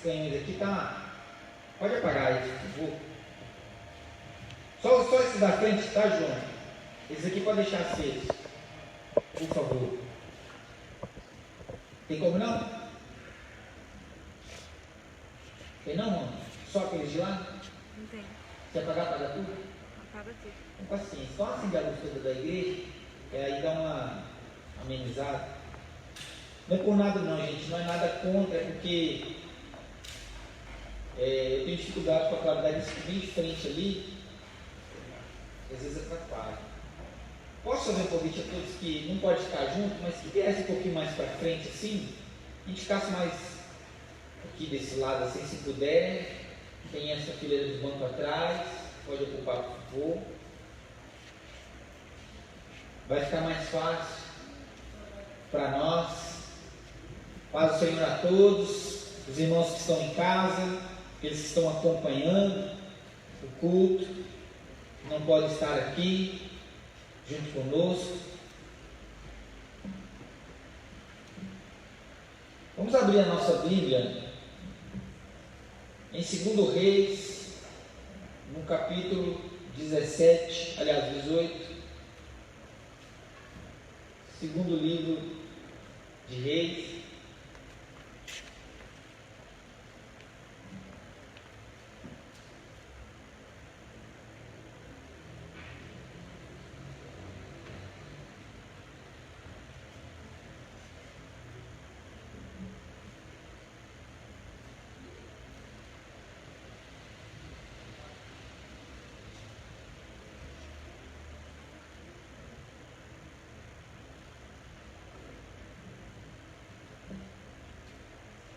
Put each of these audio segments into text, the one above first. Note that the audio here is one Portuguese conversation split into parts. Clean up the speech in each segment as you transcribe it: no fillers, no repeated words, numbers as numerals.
canhões aqui tá. Pode apagar isso, por favor. Só esse da frente, tá, João? Esse aqui pode deixar aceso, por favor. Tem como não? Tem não, mano? Só aqueles de lá? Não tem. Se apagar, apaga tudo? Apaga tudo. Com paciência. Só acende a luz toda da igreja, e aí dá uma amenizada. Não é por nada não, gente, não é nada contra, é porque eu tenho dificuldade com a claridade disso bem de frente ali, às vezes atrapalha. Posso fazer um convite a todos que não pode ficar junto, mas que viesse um pouquinho mais para frente assim, a gente ficasse mais aqui desse lado assim, se puder. Tem essa fileira de banco atrás, pode ocupar, por favor. Vai ficar mais fácil para nós. Paz do Senhor a todos, os irmãos que estão em casa, aqueles que estão acompanhando o culto, que não podem estar aqui junto conosco. Vamos abrir a nossa Bíblia em 2 Reis, no capítulo 17, aliás 18, segundo livro de Reis.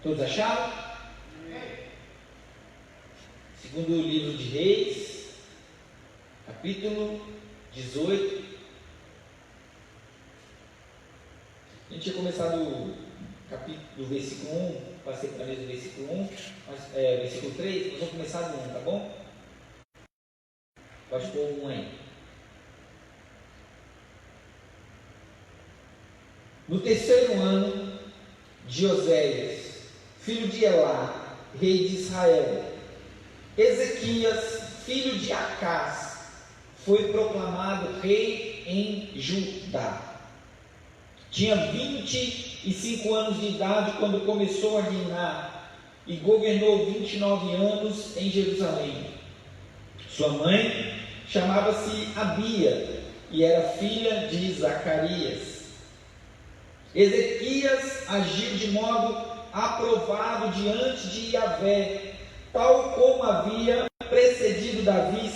Todos acharam? Segundo livro de Reis, capítulo 18. A gente tinha começado o capítulo do versículo 1, passei para mesmo o versículo 1, versículo 3, nós vamos começar do 1, tá bom? Pode pôr um aí. No terceiro ano de Oséias, filho de Elá, rei de Israel, Ezequias, filho de Acás, foi proclamado rei em Judá. Tinha 25 anos de idade quando começou a reinar e governou 29 anos em Jerusalém. Sua mãe chamava-se Abia e era filha de Zacarias. Ezequias agiu de modo aprovado diante de Yahvé, tal como havia procedido Davi,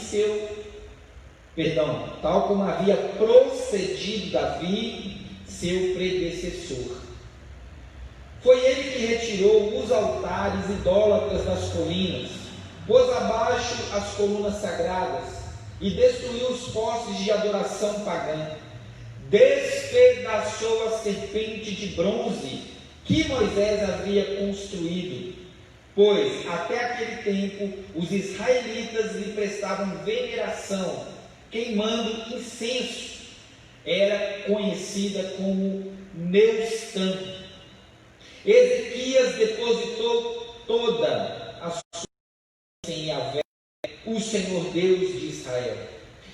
seu predecessor. Foi ele que retirou os altares idólatras das colinas, pôs abaixo as colunas sagradas e destruiu os postes de adoração pagã. Despedaçou a serpente de bronze que Moisés havia construído, pois até aquele tempo os israelitas lhe prestavam veneração, queimando incenso. Era conhecida como Neustã. Ezequias depositou toda a sua em Yahvé, o Senhor Deus de Israel,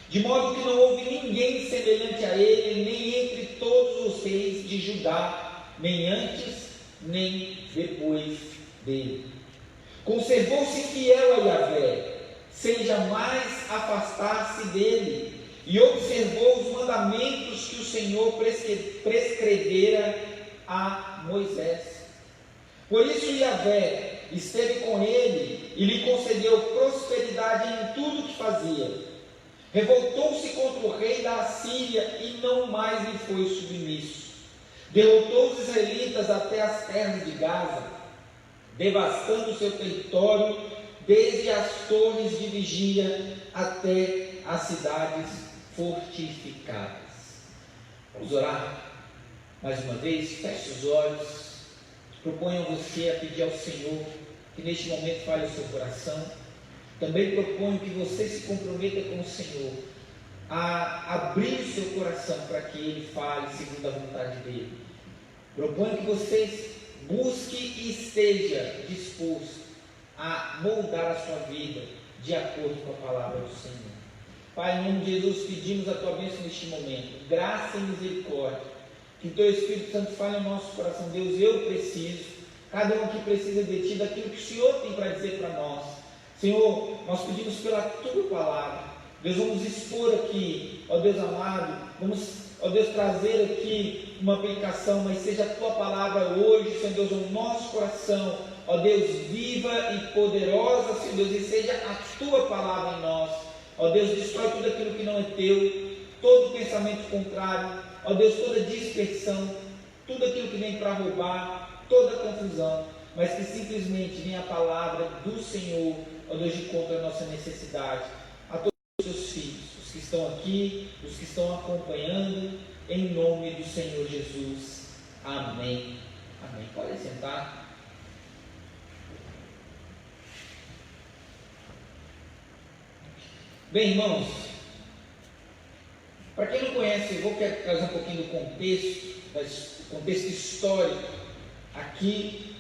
de modo que não houve ninguém semelhante a ele, nem entre todos os reis de Judá, nem antes, nem depois dele. Conservou-se fiel a Yahvé, sem jamais afastar-se dele, e observou os mandamentos que o Senhor prescrevera a Moisés. Por isso Yahvé esteve com ele e lhe concedeu prosperidade em tudo que fazia. Revoltou-se contra o rei da Assíria e não mais lhe foi submisso. Derrotou os israelitas até as terras de Gaza, devastando seu território desde as torres de vigia até as cidades fortificadas. Vamos orar mais uma vez. Feche os olhos. Proponho a você a pedir ao Senhor que neste momento fale o seu coração. Também proponho que você se comprometa com o Senhor a abrir o seu coração para que Ele fale segundo a vontade dEle. Proponho que você busque e esteja disposto a moldar a sua vida de acordo com a palavra do Senhor. Pai, em nome de Jesus, pedimos a tua bênção neste momento, graça e misericórdia, que teu Espírito Santo fale no nosso coração. Deus, eu preciso, cada um aqui precisa de ti, daquilo que o Senhor tem para dizer para nós. Senhor, nós pedimos pela tua palavra. Deus, vamos expor aqui, ó Deus amado, vamos, ó Deus, trazer aqui uma aplicação, mas seja a tua palavra hoje, Senhor Deus, no nosso coração, ó Deus, viva e poderosa, Senhor Deus, e seja a tua palavra em nós. Ó Deus, destrói tudo aquilo que não é teu, todo pensamento contrário, ó Deus, toda dispersão, tudo aquilo que vem para roubar, toda confusão, mas que simplesmente venha a palavra do Senhor, ó Deus, de conta a nossa necessidade. A todos os seus filhos, os que estão aqui, os que estão acompanhando, em nome do Senhor Jesus. Amém. Amém. Pode sentar. Bem, irmãos, para quem não conhece, eu vou trazer um pouquinho do contexto histórico aqui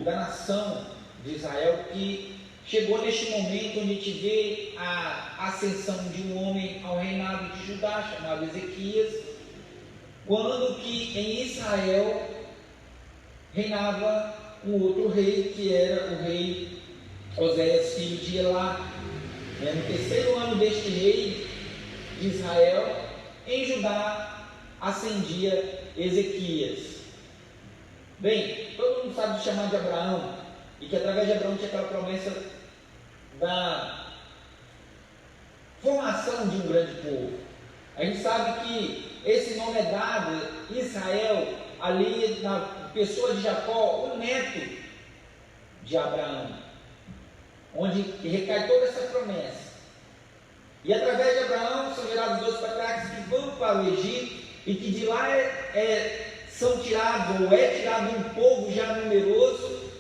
da nação de Israel, que chegou neste momento onde a gente vê a ascensão de um homem ao reinado de Judá, chamado Ezequias, quando que em Israel reinava um outro rei, que era o rei Oséias, filho de Elá. No 3º ano deste rei de Israel, em Judá ascendia Ezequias. Bem, todo mundo sabe chamar de Abraão, e que através de Abraão tinha aquela promessa da formação de um grande povo. A gente sabe que esse nome é dado, Israel, ali na pessoa de Jacó, o neto de Abraão, onde recai toda essa promessa. E através de Abraão são gerados 2 patriarcas que vão para o Egito, e que de lá são tirados, ou é tirado um povo já numeroso,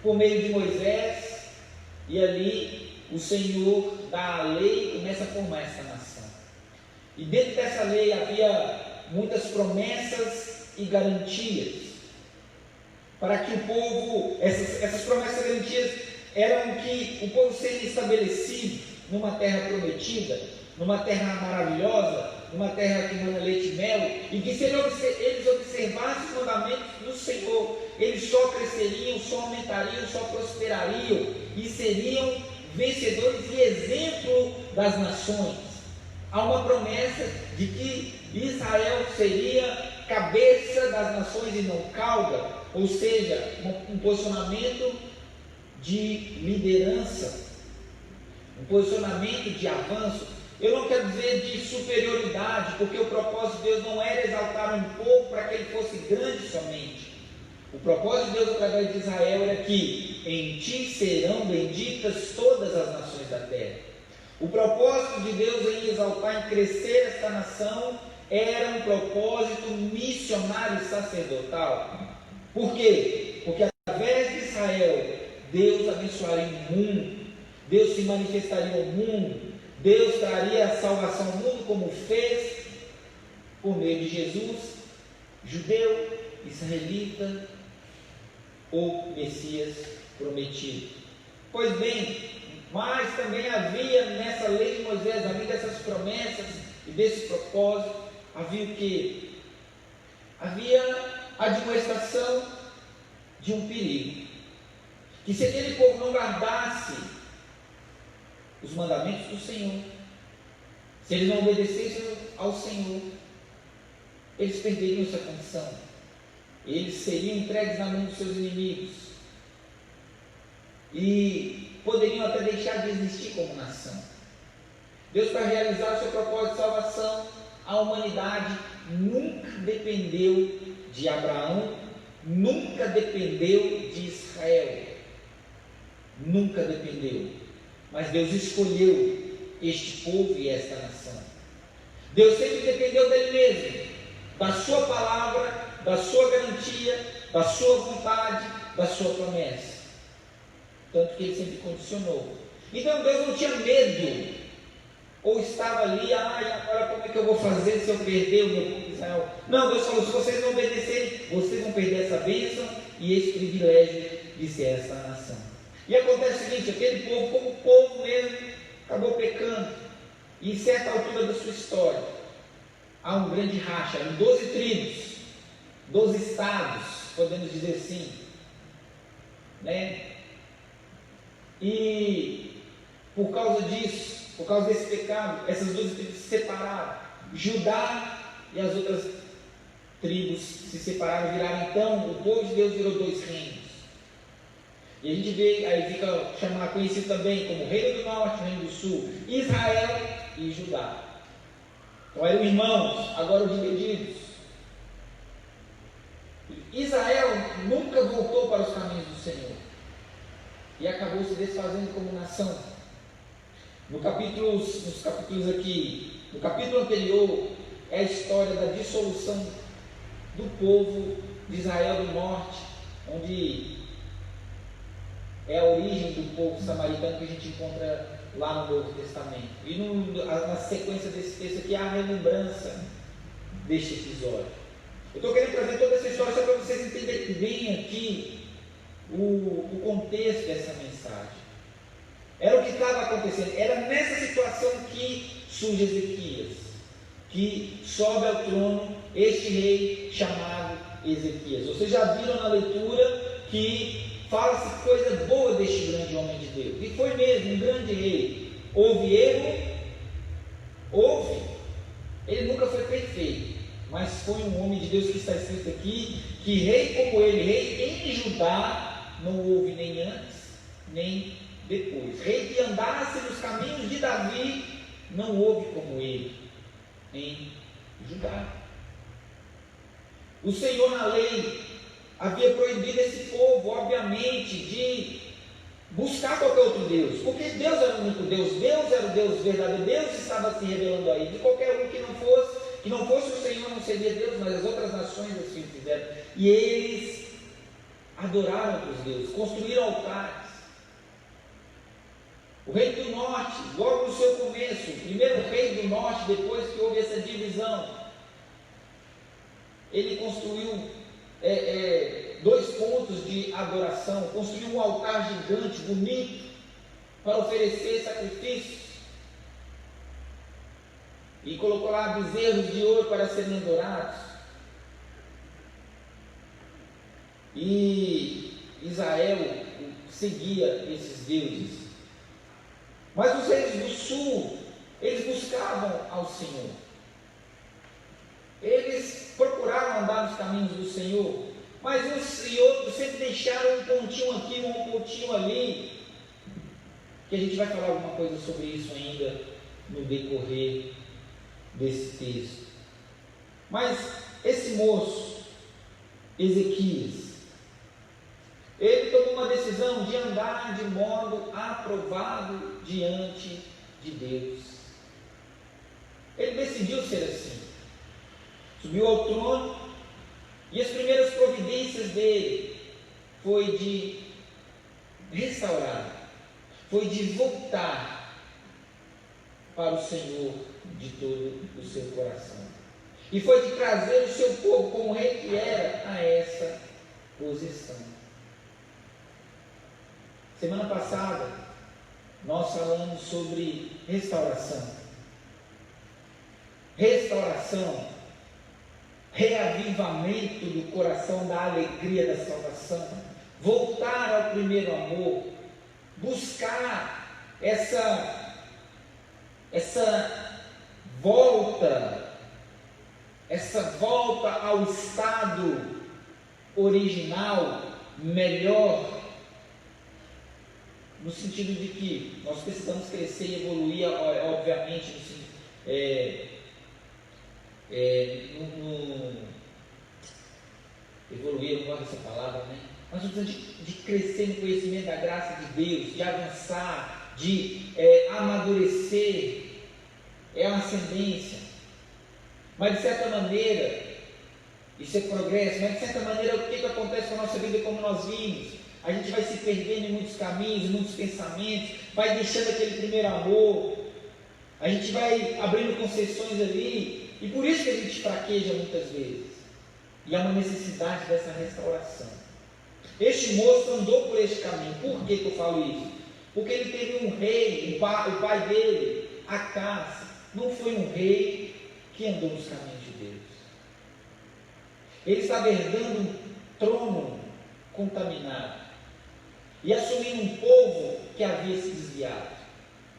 por meio de Moisés, e ali o Senhor dá a lei e começa a formar essa nação. E dentro dessa lei havia muitas promessas e garantias, para que o povo, essas promessas e garantias eram que o povo seria estabelecido numa terra prometida, numa terra maravilhosa, numa terra que manda leite e mel, e que se eles observassem os mandamentos do Senhor, eles só cresceriam, só aumentariam, só prosperariam, e seriam vencedores e exemplo das nações. Há uma promessa de que Israel seria cabeça das nações e não cauda, ou seja, um posicionamento de liderança, um posicionamento de avanço. Eu não quero dizer de superioridade, porque o propósito de Deus não era exaltar um povo para que ele fosse grande somente. O propósito de Deus através de Israel era que em ti serão benditas todas as nações da terra. O propósito de Deus em exaltar, em crescer esta nação, era um propósito missionário e sacerdotal. Por quê? Porque através de Israel, Deus abençoaria o mundo, Deus se manifestaria ao mundo, Deus traria a salvação ao mundo, como fez por meio de Jesus, judeu, israelita ou Messias prometido. Pois bem, mas também havia nessa lei de Moisés, além dessas promessas e desse propósito, havia o quê? Havia a admoestação de um perigo, que se aquele povo não guardasse os mandamentos do Senhor, se eles não obedecessem ao Senhor, eles perderiam essa condição, eles seriam entregues na mão dos seus inimigos, e poderiam até deixar de existir como nação. Deus, para realizar o seu propósito de salvação, a humanidade nunca dependeu de Abraão, nunca dependeu de Israel, nunca dependeu, mas Deus escolheu este povo e esta nação. Deus sempre dependeu dele mesmo, da sua palavra, da sua garantia, da sua vontade, da sua promessa, tanto que ele sempre condicionou. Então Deus não tinha medo, ou estava ali, agora como é que eu vou fazer se eu perder o meu povo de Israel? Não, Deus falou, se vocês não obedecerem, vocês vão perder essa bênção, e esse privilégio de ser essa nação. E acontece o seguinte: aquele povo, como povo mesmo, acabou pecando, e em certa altura da sua história, há um grande racha, em 12 tribos, 12 estados, podemos dizer assim, né? E por causa disso, por causa desse pecado, essas 12 tribos se separaram. Judá e as outras tribos se separaram, viraram então, o povo de Deus virou 2 reinos. E a gente vê, aí fica conhecido também como Reino do Norte, Reino do Sul, Israel e Judá. Então eram irmãos, agora divididos. Israel nunca voltou para os caminhos do Senhor e acabou se desfazendo como nação. Nos capítulos aqui, no capítulo anterior, é a história da dissolução do povo de Israel do Norte, onde é a origem do povo samaritano que a gente encontra lá no Novo Testamento. E na sequência desse texto aqui, há a relembrança deste episódio. Eu estou querendo trazer toda essa história só para vocês entenderem bem aqui o contexto dessa mensagem. Era o que estava acontecendo, era nessa situação que surge Ezequias, que sobe ao trono este rei chamado Ezequias. Vocês já viram na leitura que fala-se coisa boa deste grande homem de Deus, e foi mesmo um grande rei. Houve erro? Houve. Ele nunca foi perfeito, mas foi um homem de Deus, que está escrito aqui, que rei como ele, rei em Judá, não houve nem antes, nem depois. Rei que andasse nos caminhos de Davi, não houve como ele em Judá. O Senhor na lei havia proibido esse povo, obviamente, de buscar qualquer outro Deus, porque Deus era o único Deus, Deus era o Deus verdadeiro, Deus estava se revelando aí, de qualquer um que não fosse o Senhor, não seria Deus, mas as outras nações assim fizeram, e eles adoraram outros deuses, construíram altares. O rei do norte, logo no seu começo, o primeiro rei do norte, depois que houve essa divisão, ele construiu 2 pontos de adoração, construiu um altar gigante, bonito, para oferecer sacrifícios, e colocou lá bezerros de ouro para serem adorados. E Israel seguia esses deuses. Mas os reis do sul, eles buscavam ao Senhor. Eles procuraram andar nos caminhos do Senhor, mas uns e outros sempre deixaram um pontinho aqui, um pontinho ali, que a gente vai falar alguma coisa sobre isso ainda no decorrer desse texto. Mas esse moço, Ezequias, ele tomou uma decisão de andar de modo aprovado diante de Deus. Ele decidiu ser assim. Subiu ao trono, e as primeiras providências dele foi de restaurar, foi de voltar para o Senhor de todo o seu coração, e foi de trazer o seu povo, como rei que era, a essa posição. Semana passada nós falamos sobre restauração, reavivamento do coração, da alegria da salvação, voltar ao primeiro amor, buscar essa volta ao estado original, melhor, no sentido de que nós precisamos crescer e evoluir, obviamente, evoluir, eu não gosto dessa palavra, né? Nós precisamos de crescer no conhecimento da graça de Deus, de avançar, de amadurecer, é uma ascendência, mas de certa maneira, isso é progresso, mas de certa maneira, o que acontece com a nossa vida, como nós vimos? A gente vai se perdendo em muitos caminhos, em muitos pensamentos, vai deixando aquele primeiro amor, a gente vai abrindo concessões ali, e por isso que a gente fraqueja muitas vezes, e há uma necessidade dessa restauração. Este moço andou por este caminho. Por que eu falo isso? Porque ele teve um rei, o pai dele, Acás, não foi um rei que andou nos caminhos de Deus. Ele estava herdando um trono contaminado e assumindo um povo que havia se desviado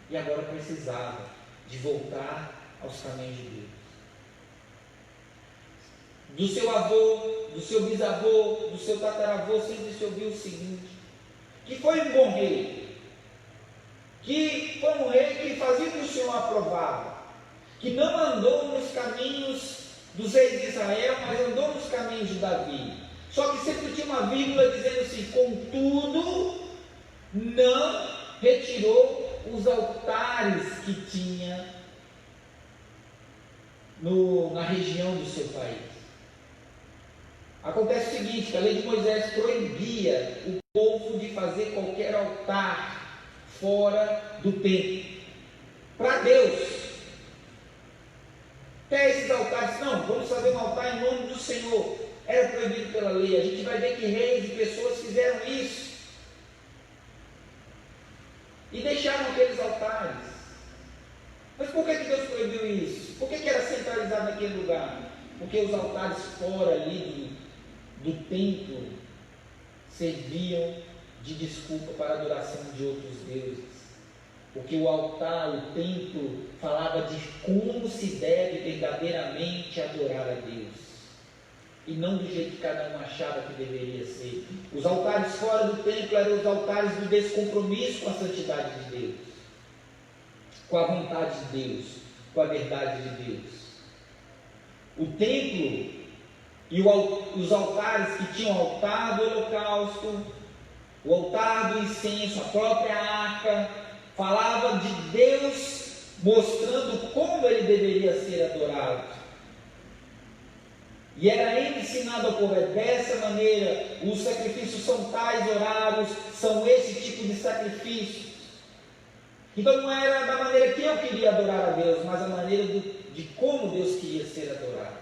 e agora precisava de voltar aos caminhos de Deus. Do seu avô, do seu bisavô, do seu tataravô, sempre se ouviu o seguinte: que foi um bom rei, que foi um rei que fazia o que o Senhor aprovava, que não andou nos caminhos dos reis de Israel, mas andou nos caminhos de Davi. Só que sempre tinha uma vírgula dizendo assim: contudo, não retirou os altares que tinha na região do seu país. Acontece o seguinte, que a lei de Moisés proibia o povo de fazer qualquer altar fora do templo, para Deus. Até esses altares, não, vamos fazer um altar em nome do Senhor, era proibido pela lei. A gente vai ver que reis e pessoas fizeram isso, e deixaram aqueles altares. Mas por que Deus proibiu isso? Por que era centralizado naquele lugar? Porque os altares fora ali do templo serviam de desculpa para a adoração de outros deuses. Porque o altar, o templo, falava de como se deve verdadeiramente adorar a Deus, e não do jeito que cada um achava que deveria ser. Os altares fora do templo eram os altares do descompromisso com a santidade de Deus, com a vontade de Deus, com a verdade de Deus. O templo e os altares que tinham o altar do holocausto, o altar do incenso, a própria arca, falava de Deus mostrando como ele deveria ser adorado. E era ensinado ao povo: dessa maneira, os sacrifícios são tais horários, são esse tipo de sacrifícios. Então não era da maneira que eu queria adorar a Deus, mas a maneira de como Deus queria ser adorado.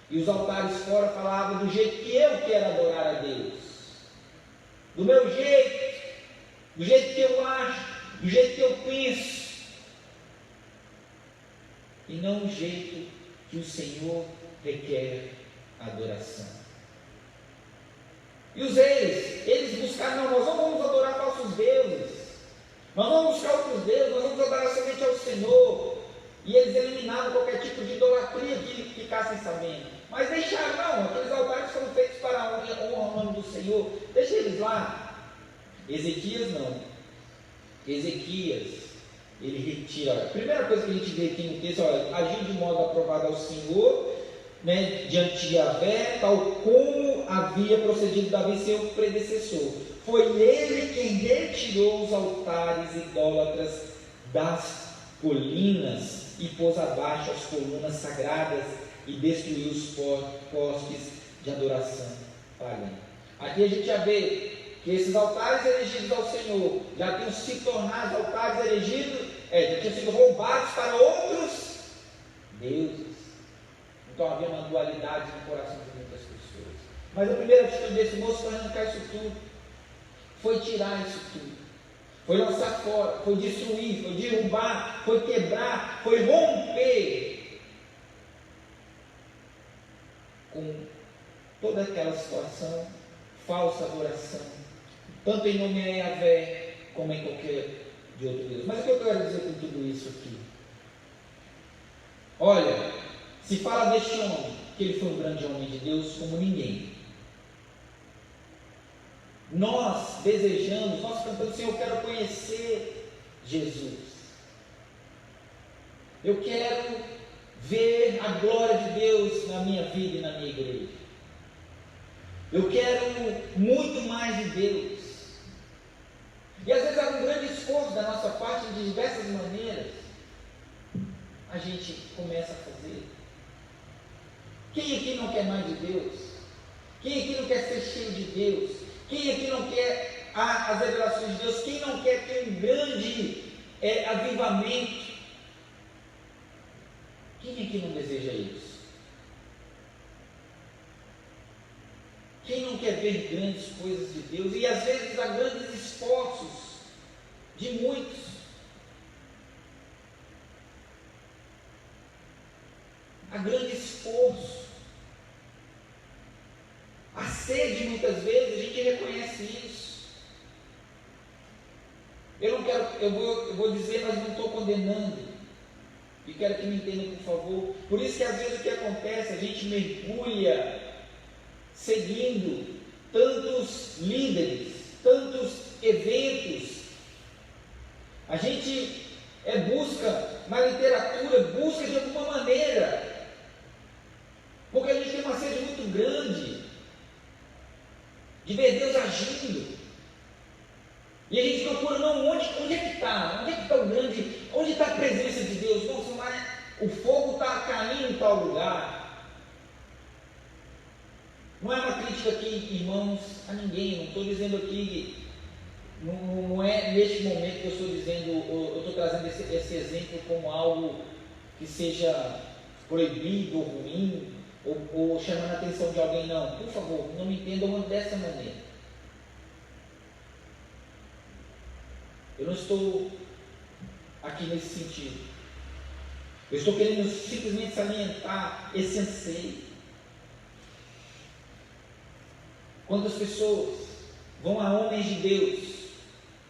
E os altares fora falavam do jeito que eu quero adorar a Deus, do meu jeito, do jeito que eu acho, do jeito que eu penso, e não do jeito que o Senhor requer adoração. E os reis, eles buscaram: não, nós não vamos adorar falsos deuses, nós não vamos buscar outros deuses, nós vamos adorar somente ao Senhor. E eles eliminaram qualquer tipo de idolatria que ficassem sabendo. Mas deixaram, não, aqueles altares foram feitos para honrar o nome do Senhor, deixa eles lá. Ezequias não. Ezequias, ele retira. A primeira coisa que a gente vê aqui no texto: olha, agiu de modo aprovado ao Senhor, né, diante de Yahvé, tal como havia procedido Davi, seu predecessor. Foi ele quem retirou os altares idólatras das colinas e pôs abaixo as colunas sagradas e destruiu os postes de adoração pagã. Aqui a gente já vê que esses altares erigidos ao Senhor já tinham se tornado altares erigidos, já tinham sido roubados para outros deuses. Então havia uma dualidade no coração de muitas pessoas. Mas a primeira atitude desse moço foi arrancar isso tudo, foi tirar isso tudo, foi lançar fora, foi destruir, foi derrubar, foi quebrar, foi romper com toda aquela situação, falsa adoração, tanto em nome a Yahvé como em qualquer de outro Deus. Mas o que eu quero dizer com tudo isso aqui? Olha, se fala deste homem, que ele foi um grande homem de Deus como ninguém. Nós desejamos, nós cantamos: Senhor, eu quero conhecer Jesus, eu quero ver a glória de Deus na minha vida e na minha igreja, eu quero muito mais de Deus. E às vezes há um grande esforço da nossa parte, de diversas maneiras, a gente começa a fazer. Quem aqui não quer mais de Deus? Quem aqui não quer ser cheio de Deus? Quem aqui não quer as revelações de Deus? Quem não quer ter um grande avivamento? Quem aqui não deseja isso? Quem não quer ver grandes coisas de Deus, e às vezes há grandes esforços de muitos. Há grande esforço. A sede, muitas vezes, a gente reconhece isso. Eu vou dizer, mas não estou condenando. E quero que me entendam, por favor. Por isso que às vezes o que acontece, a gente mergulha seguindo tantos líderes, tantos eventos. A gente busca na literatura, busca de alguma maneira, porque a gente tem uma sede muito grande de ver Deus agindo. E a gente procura, não, onde é que está? Onde é que está o grande? Onde está a presença de Deus? Nossa, mas o fogo está caindo em tal lugar. Não é uma crítica aqui, irmãos, a ninguém. Não estou dizendo aqui, não é neste momento que eu estou dizendo, eu estou trazendo esse exemplo como algo que seja proibido ou ruim, ou chamando a atenção de alguém. Não, por favor, não me entendam dessa maneira. Eu não estou aqui nesse sentido. Eu estou querendo simplesmente salientar esse anseio. Quantas pessoas vão a homens de Deus,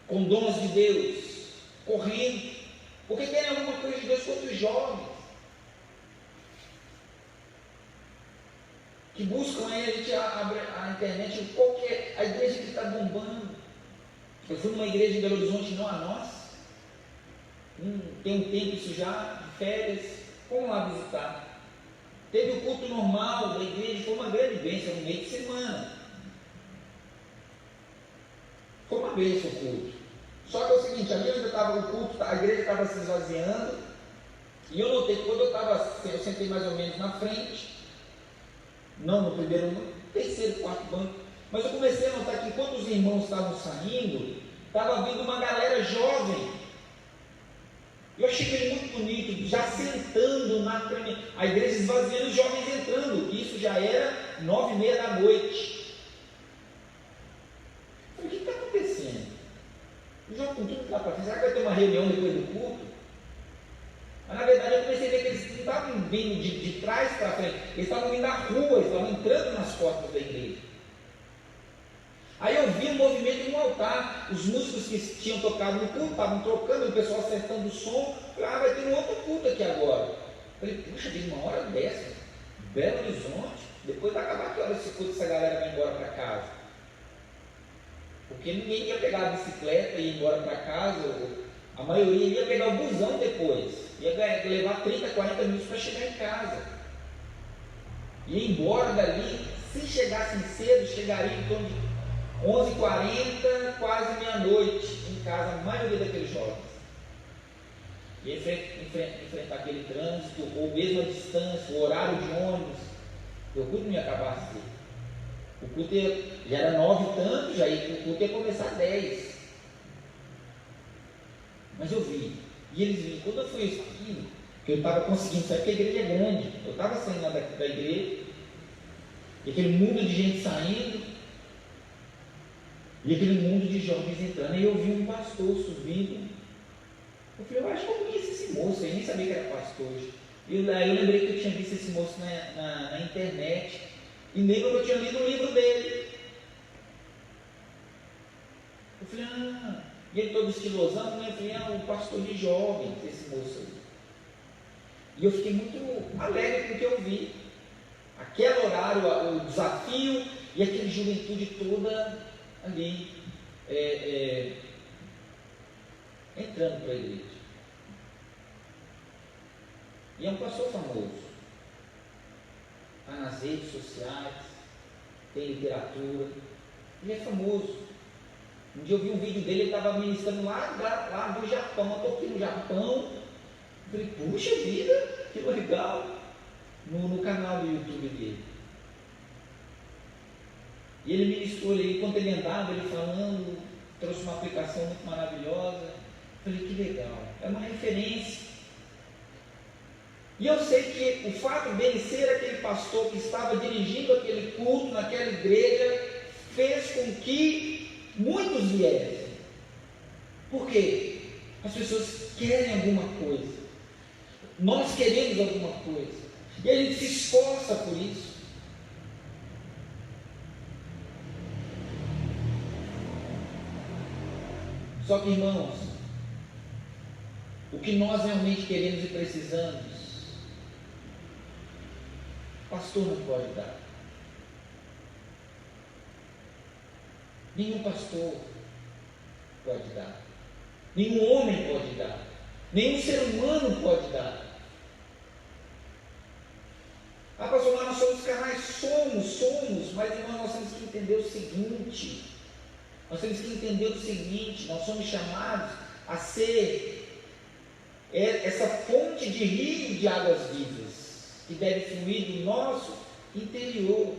com dons de Deus, correndo, porque querem alguma coisa de Deus, quantos jovens que buscam aí, a gente abre a internet, a igreja que está bombando. Eu fui numa igreja em Belo Horizonte, não a nossa, tem um tempo isso já, de férias, vamos lá visitar. Teve o culto normal da igreja, foi uma grande bênção no meio de semana. Foi uma bênção o culto. Só que é o seguinte, ali onde estava o culto, a igreja estava se esvaziando, e eu notei que quando eu sentei mais ou menos na frente, não no primeiro, no terceiro, quarto banco, mas eu comecei a notar que enquanto os irmãos estavam saindo, estava vindo uma galera jovem. Eu achei aquele muito bonito, já sentando na frente, a igreja esvaziando, os jovens entrando. Isso já era 9h30 da noite. Eu falei, o que está acontecendo? O jovem com tudo lá para frente, será que vai ter uma reunião depois do culto? Mas na verdade eu comecei a ver que eles não estavam vindo de trás para frente, eles estavam vindo da rua, eles estavam entrando nas portas da igreja. Aí eu vi um movimento em um altar, os músicos que tinham tocado no culto estavam trocando, o pessoal acertando o som. Vai ter um outro culto aqui agora. Eu falei, puxa, de uma hora dessa, Belo Horizonte, depois vai acabar que hora esse culto, essa galera vai embora para casa. Porque ninguém ia pegar a bicicleta e ir embora para casa, a maioria ia pegar o busão depois, ia levar 30, 40 minutos para chegar em casa. Ia embora dali, se chegassem cedo, chegaria em torno de 11h40, quase meia-noite, em casa, a maioria daqueles jovens. E enfrentar aquele trânsito, ou mesmo a distância, o horário de ônibus, o culto não ia acabar assim. O culto já era 9 e tanto, o culto ia começar às 10. Mas eu vi, e eles viram, quando eu fui aqui, que eu estava conseguindo sair, porque a igreja é grande, eu estava saindo lá da igreja, e aquele mundo de gente saindo, e aquele mundo de jovens entrando, e eu vi um pastor subindo. Eu falei, eu acho que eu conheço esse moço, eu nem sabia que era pastor hoje. Aí eu lembrei que eu tinha visto esse moço na internet, e lembro que eu tinha lido o livro dele. Eu falei, e ele todo estilosão, né? Eu falei, o pastor de jovens, esse moço aí. E eu fiquei muito alegre com o que eu vi. Aquele horário, o desafio, e aquela juventude toda ali, entrando para a igreja. E é um pastor famoso. Está nas redes sociais, tem literatura, ele é famoso. Um dia eu vi um vídeo dele, ele estava ministrando lá do Japão. Eu estou aqui no Japão. Eu falei, puxa vida, que legal. No canal do YouTube dele. E ele ministrou ali, enquanto ele andava, ele falando, trouxe uma aplicação muito maravilhosa. Eu falei, que legal, é uma referência. E eu sei que o fato dele ser aquele pastor que estava dirigindo aquele culto naquela igreja, fez com que muitos viessem. Por quê? As pessoas querem alguma coisa. Nós queremos alguma coisa. E a gente se esforça por isso. Só que, irmãos, o que nós realmente queremos e precisamos, o pastor não pode dar. Nenhum pastor pode dar. Nenhum homem pode dar. Nenhum ser humano pode dar. Ah, pastor, nós somos carnais, somos, mas irmão, nós temos que entender o seguinte, nós somos chamados a ser essa fonte de rio de águas vivas, que deve fluir do nosso interior.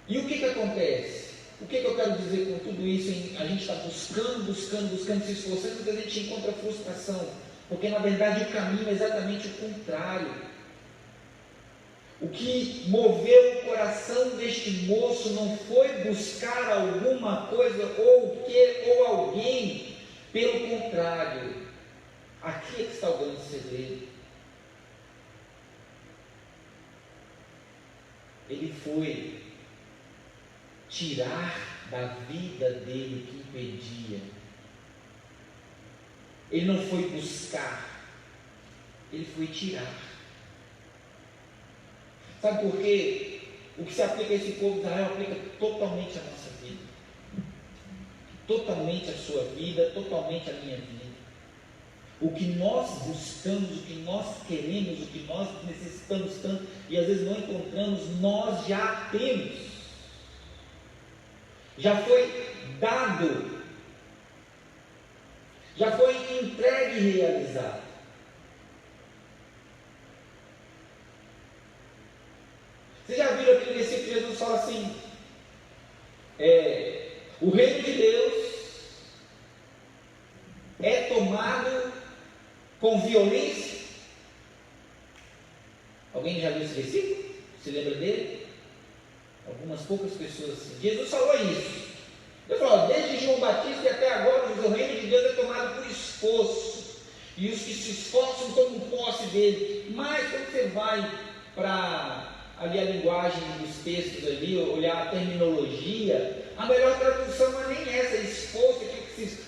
E o que acontece? O que eu quero dizer com tudo isso? A gente está buscando, se esforçando, mas a gente encontra frustração, porque na verdade o caminho é exatamente o contrário. O que moveu o coração deste moço não foi buscar alguma coisa ou alguém, pelo contrário, aqui é que está o grande segredo. Ele foi tirar da vida dele o que impedia. Ele não foi buscar, ele foi tirar. Sabe por quê? O que se aplica a esse povo de Israel aplica totalmente à nossa vida, totalmente à sua vida, totalmente à minha vida. O que nós buscamos, o que nós queremos, o que nós necessitamos tanto e às vezes não encontramos, nós já temos. Já foi dado, já foi entregue e realizado. Vocês já viram aquele versículo que Jesus fala assim, o reino de Deus é tomado com violência? Alguém já viu esse versículo? Se lembra dele? Algumas poucas pessoas assim. Jesus falou isso. Ele falou, desde João Batista e até agora, o reino de Deus é tomado por esforço, e os que se esforçam tomam posse dele. Mas quando você vai para ali a linguagem dos textos ali, olhar a terminologia, a melhor tradução não é nem essa, é esforço,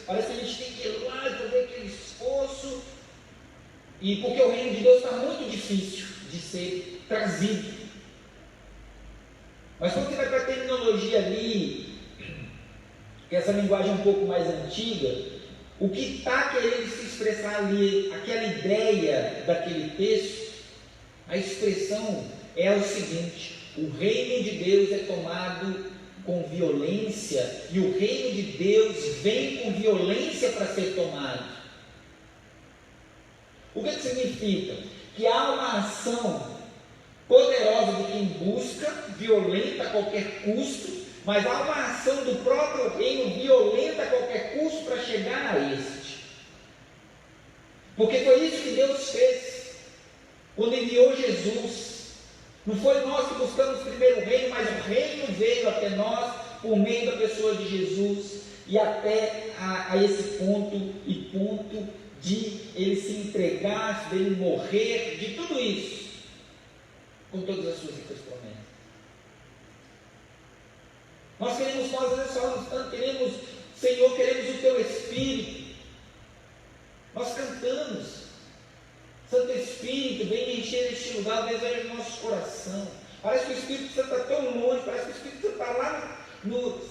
parece que a gente tem que ir lá e fazer aquele esforço, e porque o reino de Deus está muito difícil de ser trazido. Mas quando você vai para a terminologia ali, que essa linguagem é um pouco mais antiga, o que está querendo se expressar ali, aquela ideia daquele texto, a expressão é o seguinte: o reino de Deus é tomado com violência, e o reino de Deus vem com violência para ser tomado. O que significa? Que há uma ação poderosa de quem busca, violenta a qualquer custo, mas há uma ação do próprio reino violenta a qualquer custo para chegar a este. Porque foi isso que Deus fez quando enviou Jesus. Não foi nós que buscamos primeiro o reino, mas o reino veio até nós por meio da pessoa de Jesus, e até a esse ponto de ele se entregar, dele morrer, de tudo isso, com todas as suas ricas promessas. Nós às vezes falamos tanto, queremos, Senhor, queremos o Teu Espírito. Nós cantamos, Santo Espírito, vem encher este lugar, deseja o nosso coração. Parece que o Espírito Santo está tão longe, parece que o Espírito Santo está lá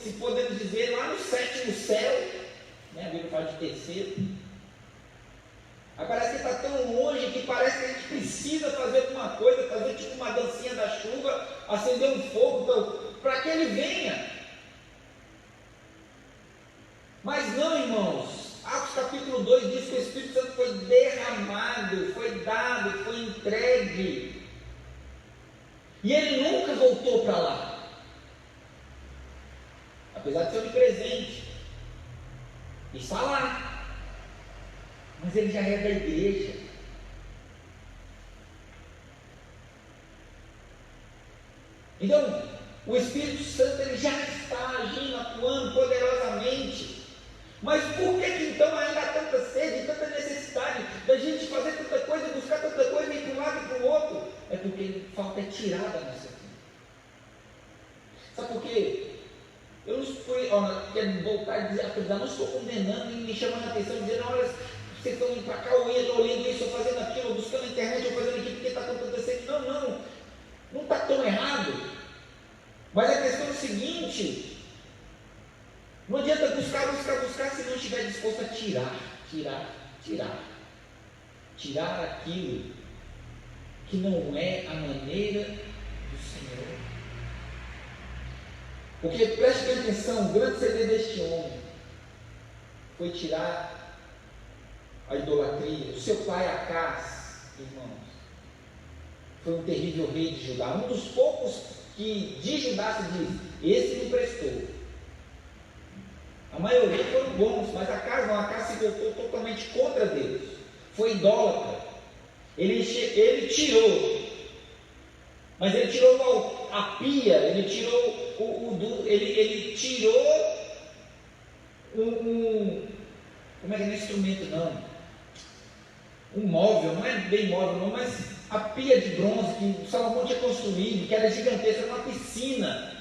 se podemos dizer, lá no sétimo céu, né? A Bíblia fala de terceiro. Aí parece que está tão longe que parece que a gente precisa fazer alguma coisa, fazer tipo uma dancinha da chuva, acender um fogo para que ele venha. Mas não, irmãos, Atos capítulo 2 diz que o Espírito Santo foi derramado, foi dado, foi entregue, e ele nunca voltou para lá, apesar de ser onipresente, está lá, mas ele já é da igreja. Então, o Espírito Santo ele já está agindo, atuando poderosamente. Mas por que então ainda há tanta sede, tanta necessidade da gente fazer tanta coisa, buscar tanta coisa, ir para um lado e para o outro? É porque falta tirar da nossa vida. Sabe por quê? Eu não fui, quero voltar a dizer, não estou condenando e me chamando a atenção, dizendo, olha, vocês estão indo para cá, ou olhando isso, ou fazendo aquilo, ou buscando na internet, ou fazendo aquilo, porque está acontecendo. Não está tão errado. Mas a questão é o seguinte: não adianta buscar se não estiver disposto a tirar aquilo que não é a maneira do Senhor. Porque preste bem atenção, o grande segredo deste homem foi tirar a idolatria. O seu pai Acás, irmãos, foi um terrível rei de Judá, um dos poucos que de Judá se diz, esse não prestou. A maioria foram bons, mas Acás se voltou totalmente contra Deus, foi idólatra. Ele tirou, mas ele tirou a pia, ele tirou ele tirou como é que não é instrumento não? Um móvel, não é bem móvel não, mas a pia de bronze que Salomão tinha construído, que era gigantesca, era uma piscina,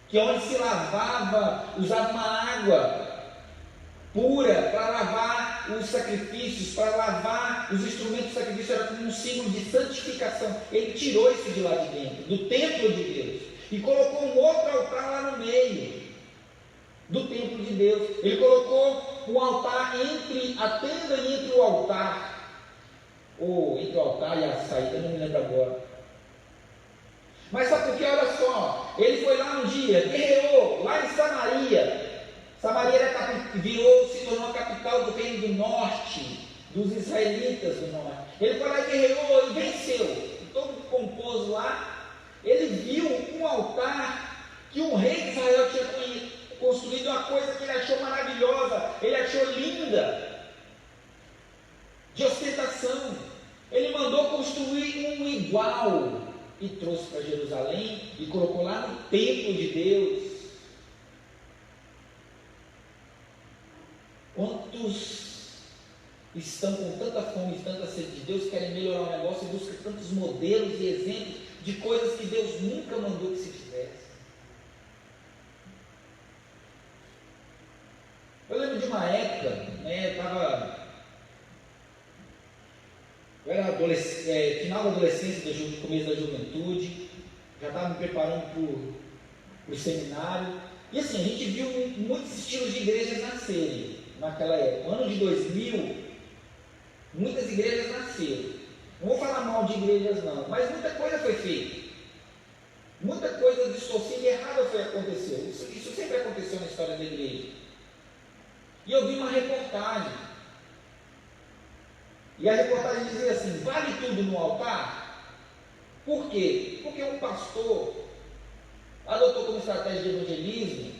que onde se lavava, usava uma água pura para lavar os sacrifícios, para lavar os instrumentos de sacrifício, era como um símbolo de santificação. Ele tirou isso de lá de dentro, do templo de Deus, e colocou um outro altar lá no meio do templo de Deus. Ele colocou um altar entre a tenda e entre o altar, ou entre o altar e a saída, não me lembro agora. Mas sabe por quê? Olha só, ele foi lá um dia, guerreou lá em Samaria. Samaria se tornou a capital do reino do norte, dos israelitas do norte. Ele foi lá e guerreou e venceu. E todo pomposo lá, ele viu um altar que um rei de Israel tinha construído, uma coisa que ele achou maravilhosa, ele achou linda, de ostentação. Ele mandou construir um igual e trouxe para Jerusalém e colocou lá no templo de Deus. Quantos estão com tanta fome e tanta sede de Deus, querem melhorar o negócio e buscam tantos modelos e exemplos de coisas que Deus nunca mandou que se fizesse? Eu lembro de uma época, né, eu era final da adolescência, começo da juventude, já estava me preparando para o seminário, e assim, a gente viu muitos estilos de igrejas nascerem naquela época. No ano de 2000, muitas igrejas nasceram. Não vou falar mal de igrejas não, mas muita coisa foi feita, muita coisa distorcida e errada aconteceu. Isso sempre aconteceu na história da igreja. E eu vi uma reportagem, e a reportagem dizia assim: vale tudo no altar? Por quê? Porque um pastor adotou como estratégia de evangelismo,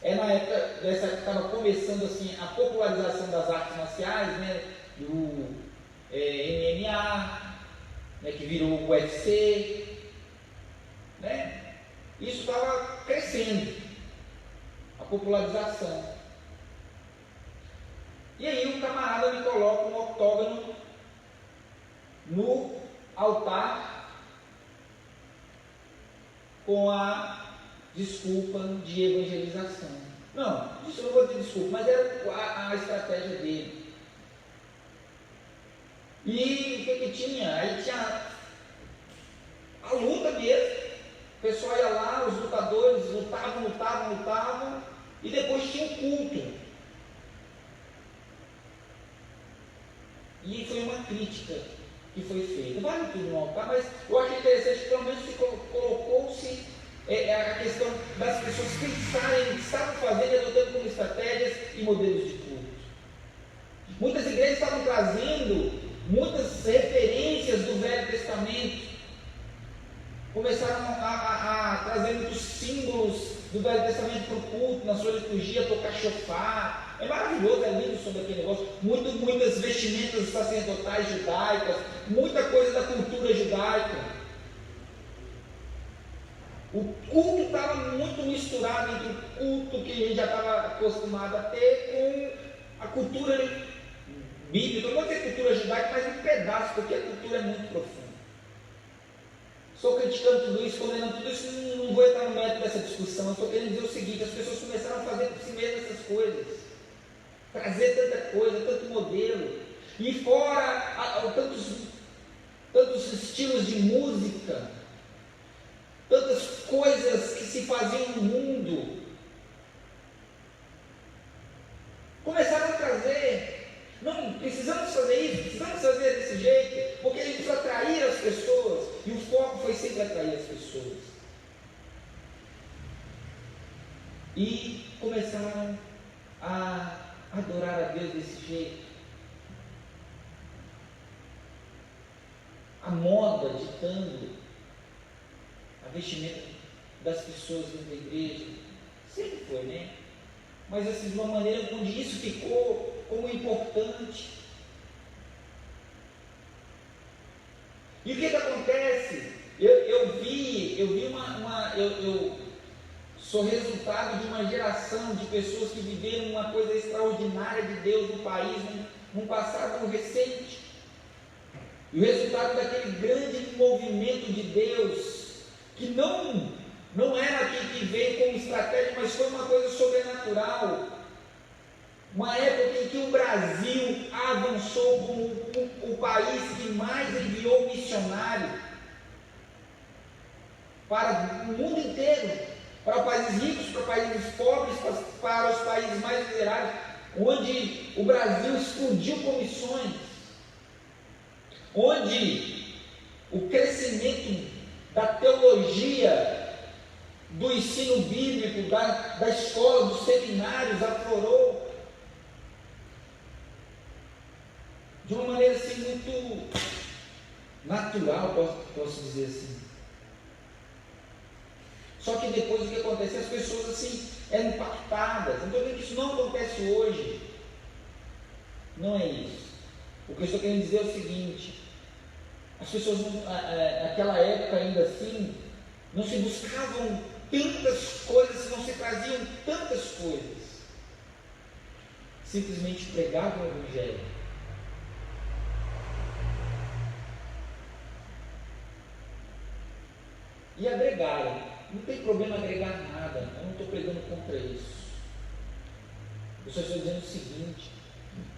na época dessa que estava começando assim a popularização das artes marciais, né, do MMA, né, que virou o UFC, né? Isso estava crescendo, a popularização. E aí um camarada me coloca um octógono no altar com a desculpa de evangelização. Não, isso eu não vou dizer desculpa, mas era a estratégia dele. E o que tinha? Aí tinha a luta mesmo. O pessoal ia lá, os lutadores lutavam, e depois tinha o culto. E foi uma crítica que foi feita. Vale tudo no altar, mas eu acho interessante que pelo menos colocou-se a questão das pessoas pensarem o que estavam fazendo e adotando como estratégias e modelos de culto. Muitas igrejas estavam trazendo muitas referências do Velho Testamento, começaram a trazer muitos símbolos do Velho Testamento para o culto, na sua liturgia, tocar chofar. É maravilhoso, é lindo sobre aquele negócio. Muitas vestimentas sacerdotais judaicas, muita coisa da cultura judaica. O culto estava muito misturado entre o culto que a gente já estava acostumado a ter com a cultura bíblica. Eu não vou dizer cultura judaica, mas um pedaço, porque a cultura é muito profunda. Estou criticando tudo isso, condenando tudo isso, não vou entrar no mérito dessa discussão. Eu estou querendo dizer o seguinte: as pessoas começaram a fazer por si mesmas essas coisas, trazer tanta coisa, tanto modelo, e fora tantos estilos de música, tantas coisas que se faziam no mundo, começaram a trazer. Não, precisamos fazer isso, precisamos fazer desse jeito, porque a gente precisa atrair as pessoas, e o foco foi sempre atrair as pessoas. E começaram a adorar a Deus desse jeito. A moda ditando a vestimenta das pessoas dentro da igreja, sempre foi, né? Mas assim, de uma maneira onde isso ficou como importante. E o que acontece? Eu sou resultado de uma geração de pessoas que viveram uma coisa extraordinária de Deus no país, num passado recente. E o resultado daquele grande movimento de Deus, que não era aquilo que veio como estratégia, mas foi uma coisa sobrenatural. Uma época em que o Brasil avançou como o país que mais enviou missionário para o mundo inteiro, para países ricos, para países pobres, para os países mais miseráveis, onde o Brasil explodiu com missões, onde o crescimento da teologia, do ensino bíblico, da escola, dos seminários aflorou de uma maneira assim muito natural, posso dizer assim. Só que depois o que acontece? As pessoas assim eram impactadas. Então isso não acontece hoje. Não é isso. O que eu estou querendo dizer é o seguinte: as pessoas naquela época ainda assim não se buscavam tantas coisas, não se traziam tantas coisas. Simplesmente pregavam o Evangelho. E agregaram. Não tem problema agregar nada. Eu não estou pregando contra isso. Eu só estou dizendo o seguinte: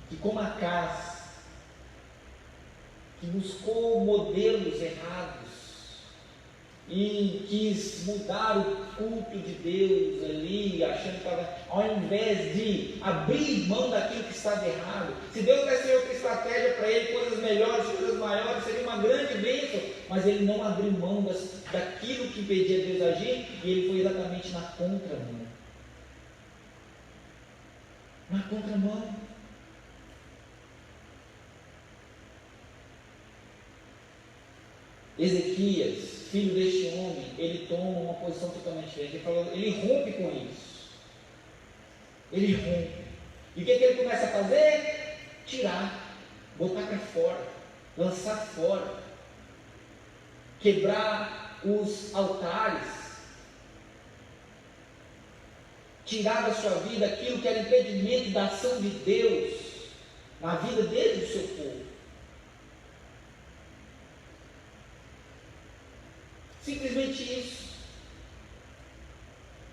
que como a casa que buscou modelos errados e quis mudar o culto de Deus ali, achando que estava, ao invés de abrir mão daquilo que estava errado, se Deus desse outra estratégia para ele, coisas melhores, coisas maiores, seria uma grande bênção, mas ele não abriu mão daquilo que impedia Deus agir, e ele foi exatamente na contramão. Na contramão. Ezequias, filho deste homem, ele toma uma posição totalmente diferente. Ele rompe com isso. Ele rompe. E o que ele começa a fazer? Tirar, botar para fora, lançar fora, quebrar os altares, tirar da sua vida aquilo que era impedimento da ação de Deus na vida dele e do seu povo. Simplesmente isso.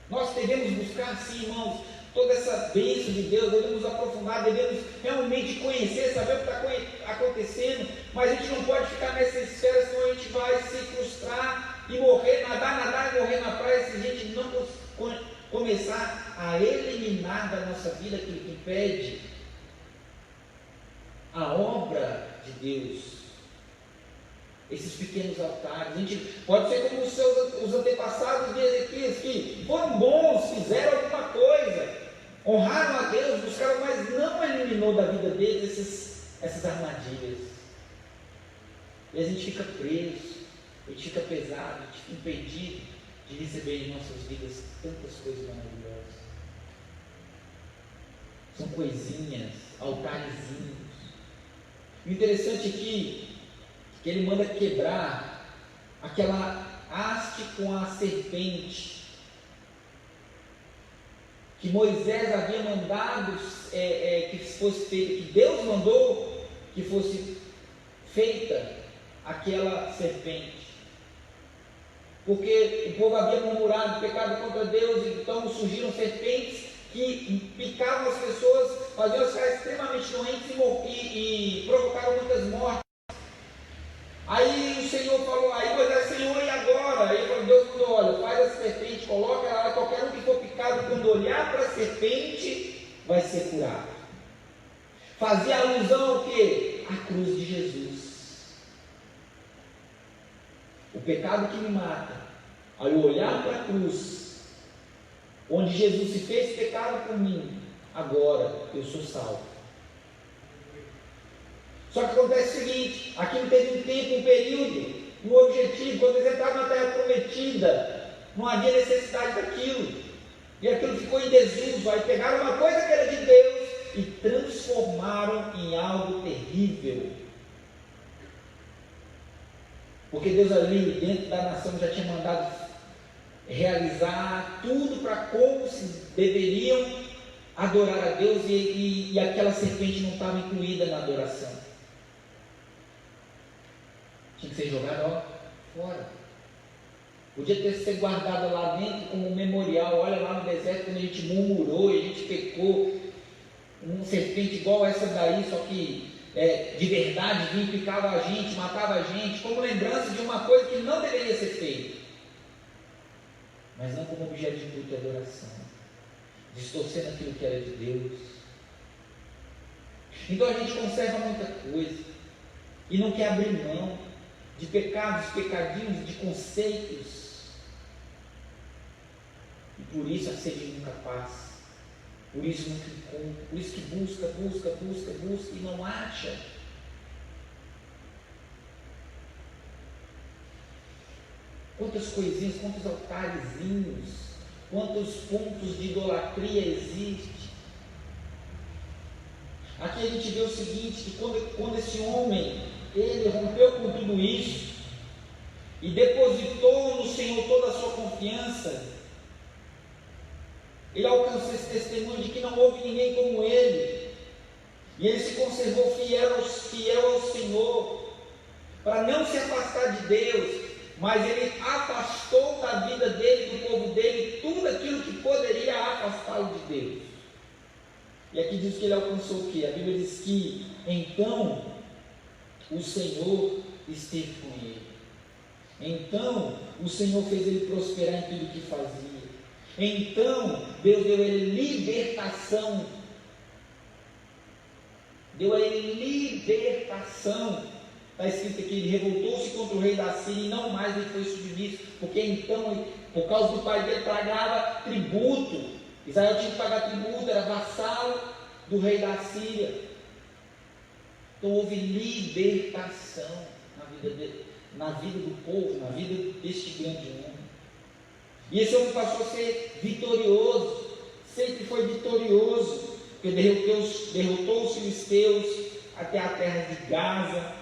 Nós devemos buscar, sim, irmãos, toda essa bênção de Deus, devemos aprofundar, devemos realmente conhecer, saber o que está acontecendo, mas a gente não pode ficar nessa esfera, senão a gente vai se frustrar e morrer, nadar e morrer na praia, se a gente não começar a eliminar da nossa vida aquilo que impede a obra de Deus. Esses pequenos altares, a gente pode ser como os antepassados de Ezequias, que foram bons, fizeram alguma coisa, honraram a Deus, buscaram, mas não eliminou da vida deles essas armadilhas. E a gente fica preso, a gente fica pesado, a gente fica impedido de receber em nossas vidas tantas coisas maravilhosas. São coisinhas, altarezinhos. O interessante é que ele manda quebrar haste com a serpente, que Moisés havia mandado que fosse feita, que Deus mandou que fosse feita aquela serpente. Porque o povo havia murmurado, pecado contra Deus, então surgiram serpentes que picavam as pessoas, faziam as ficar extremamente doentes e provocaram muitas mortes. Aí o Senhor falou, aí Moisés, Senhor, e agora? Aí Deus falou, olha, faz a serpente, coloca ela lá, qualquer um que for picado, quando olhar para a serpente, vai ser curado. Fazia alusão ao quê? À cruz de Jesus. O pecado que me mata, ao eu olhar para a cruz, onde Jesus se fez pecado por mim, agora eu sou salvo. Só que acontece o seguinte, aquilo teve um tempo, um período, um objetivo. Quando eles entraram na terra prometida, não havia necessidade daquilo, e aquilo ficou em desuso. Aí pegaram uma coisa que era de Deus e transformaram em algo terrível, porque Deus ali dentro da nação já tinha mandado realizar tudo para como se deveriam adorar a Deus, e aquela serpente não estava incluída na adoração. Tinha que ser jogada fora. Podia ter sido guardada lá dentro como um memorial. Olha lá no deserto, quando a gente murmurou e a gente pecou, uma serpente igual essa daí, só que de verdade vinha, picava a gente, matava a gente, como lembrança de uma coisa que não deveria ser feita, mas não como objeto de culto e adoração, distorcendo aquilo que era de Deus. Então a gente conserva muita coisa e não quer abrir mão de pecados, pecadinhos, de conceitos, e por isso a sede nunca passa, por isso nunca encontra, por isso que busca e não acha. Quantas coisinhas, quantos altarezinhos, quantos pontos de idolatria existem. Aqui a gente vê o seguinte, que quando esse homem, ele rompeu com tudo isso e depositou no Senhor toda a sua confiança, ele alcançou esse testemunho de que não houve ninguém como ele, e ele se conservou fiel ao Senhor, para não se afastar de Deus, mas ele afastou da vida dele, do povo dele, tudo aquilo que poderia afastá-lo de Deus. E aqui diz que ele alcançou o quê? A Bíblia diz que então o Senhor esteve com ele. Então o Senhor fez ele prosperar em tudo que fazia. Então Deus deu a ele libertação. Deu a ele libertação. Está escrito aqui, ele revoltou-se contra o rei da Síria e não mais lhe foi submisso, porque então, por causa do pai dele, pagava tributo. Israel tinha que pagar tributo, era vassalo do rei da Síria. Então houve libertação na vida do povo, na vida deste grande homem. E esse homem passou a ser vitorioso, sempre foi vitorioso, porque derrotou os filisteus até a terra de Gaza,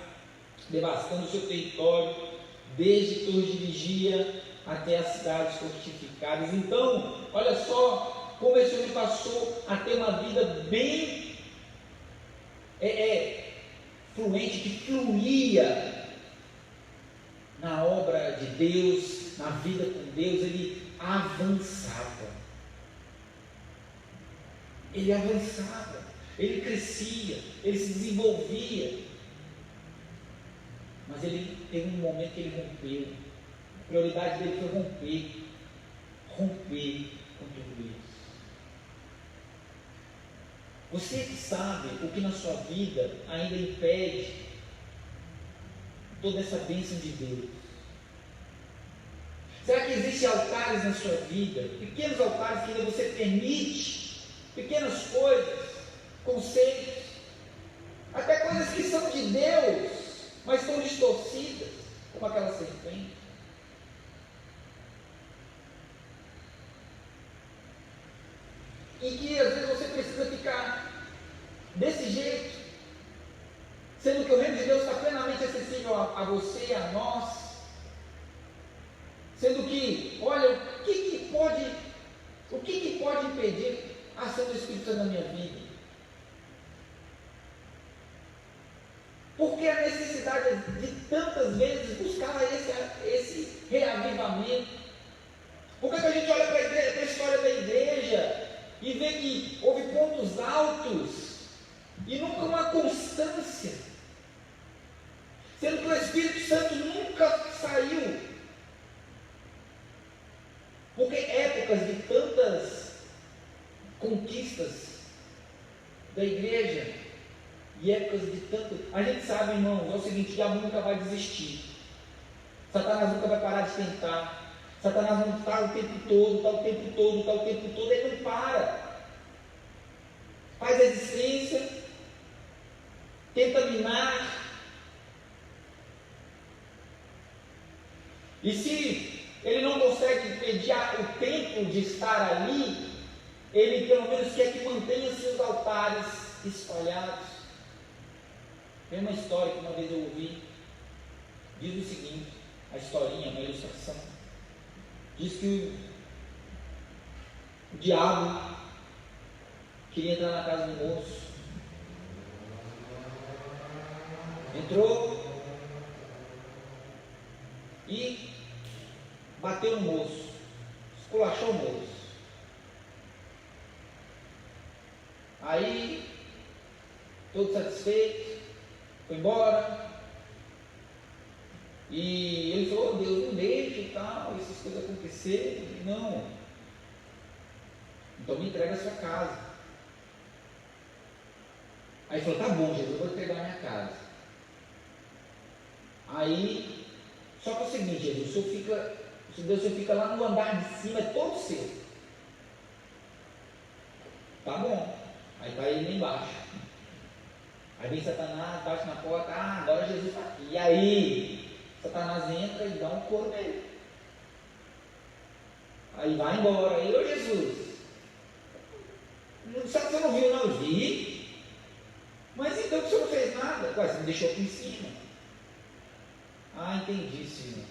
devastando o seu território, desde torres de vigia até as cidades fortificadas. Então, olha só como esse homem passou a ter uma vida bem fluente, que fluía na obra de Deus, na vida com Deus. Ele avançava, ele crescia, ele se desenvolvia. Mas ele teve um momento que ele rompeu. A prioridade dele foi romper com tudo isso. Você que sabe o que na sua vida ainda impede toda essa bênção de Deus? Será que existem altares na sua vida, pequenos altares que ainda você permite, pequenas coisas, conceitos, até coisas que são de Deus, mas estão distorcidas, como aquela serpente? E que às vezes você precisa ficar desse jeito, sendo que o reino de Deus está plenamente acessível a você e a nós. fruta na minha vida? Por que a necessidade de tantas vezes buscar esse reavivamento? Por que a gente olha para a história da igreja e vê que houve pontos altos e nunca uma constância? Sendo que o Espírito Santo nunca saiu. Porque épocas de tantas conquistas da igreja e épocas de tanto. A gente sabe, irmãos, é o seguinte: o diabo nunca vai desistir. Satanás nunca vai parar de tentar. Satanás não está o tempo todo, ele não para. Faz resistência, tenta minar. E se ele não consegue pedir o tempo de estar ali, ele pelo menos quer que mantenha seus altares espalhados. Tem uma história que uma vez eu ouvi, diz o seguinte, a historinha, uma ilustração, diz que o diabo queria entrar na casa do moço, entrou e bateu no moço, esculachou o moço. Aí, todo satisfeito, foi embora. E ele falou: oh, Deus, não deixa e tal, essas coisas acontecerem. Não. Então me entrega a sua casa. Aí ele falou: tá bom, Jesus, eu vou entregar a minha casa. Aí, só que é o seguinte, Jesus, o senhor fica lá no andar de cima, é todo seu. Tá bom. Aí está ele lá embaixo. Aí vem Satanás, bate na porta, agora Jesus está aqui. E aí, Satanás entra e dá um couro nele. Aí vai embora. Aí, ô Jesus, você não viu? Não, vi. Mas então o senhor não fez nada? Ué, você me deixou aqui em cima. Entendi, Senhor.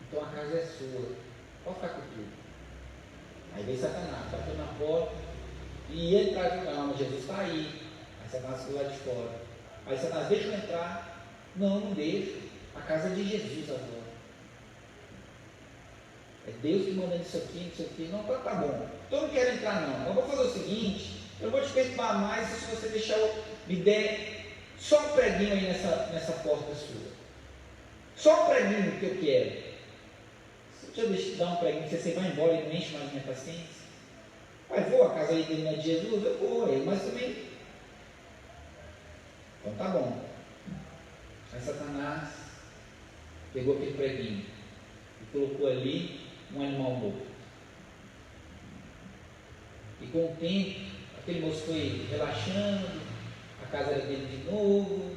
Então a casa é sua. Pode ficar com tudo. Aí vem Satanás, bateu na porta. E ele traz o calma, Jesus está aí. Aí Satanás ficou lá de fora. Aí Satanás, deixa eu entrar. Não deixa. A casa é de Jesus agora. É Deus que manda isso aqui, isso aqui. Não, tá bom. Então eu não quero entrar não. Eu vou fazer o seguinte, eu vou te perturbar mais se você deixar me der só um preguinho aí nessa porta sua. Só um preguinho que eu quero. Se eu te dar um preguinho, você vai embora e não enche mais minha paciência. Mas vou, a casa aí dele não é de Jesus, eu vou, mas também. Então tá bom. Aí Satanás pegou aquele preguinho e colocou ali um animal morto. E com o tempo, aquele moço foi relaxando, a casa era dele de novo.